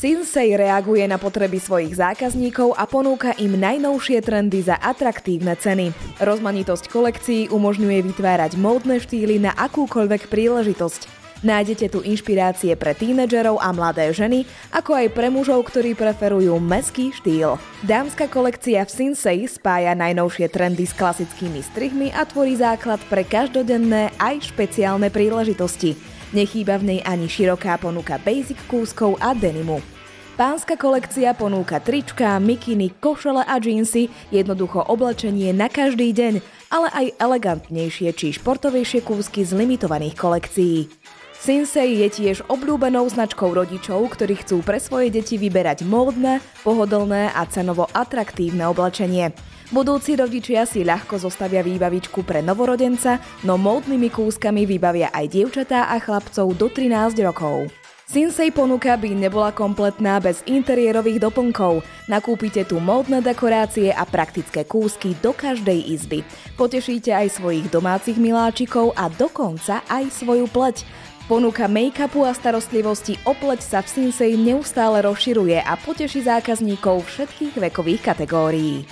Sinsei reaguje na potreby svojich zákazníkov a ponúka im najnovšie trendy za atraktívne ceny. Rozmanitosť kolekcií umožňuje vytvárať módne štýly na akúkoľvek príležitosť. Nájdete tu inšpirácie pre tínedžerov a mladé ženy, ako aj pre mužov, ktorí preferujú mestský štýl. Dámska kolekcia v Sinsei spája najnovšie trendy s klasickými strihmi a tvorí základ pre každodenné aj špeciálne príležitosti. Nechýba v nej ani široká ponuka basic kúskov a denimu. Pánska kolekcia ponúka trička, mikiny, košele a džínsy, jednoducho oblečenie na každý deň, ale aj elegantnejšie či športovejšie kúsky z limitovaných kolekcií. Sinsei je tiež obľúbenou značkou rodičov, ktorí chcú pre svoje deti vyberať módne, pohodlné a cenovo atraktívne oblečenie. Budúci rodičia si ľahko zostavia výbavičku pre novorodenca, no módnymi kúskami vybavia aj dievčatá a chlapcov do 13 rokov. Sinsei ponuka by nebola kompletná bez interiérových doplnkov. Nakúpite tu módne dekorácie a praktické kúsky do každej izby. Potešíte aj svojich domácich miláčikov a dokonca aj svoju pleť. Ponuka make-upu a starostlivosti o pleť sa v Sinsei neustále rozširuje a poteší zákazníkov všetkých vekových kategórií.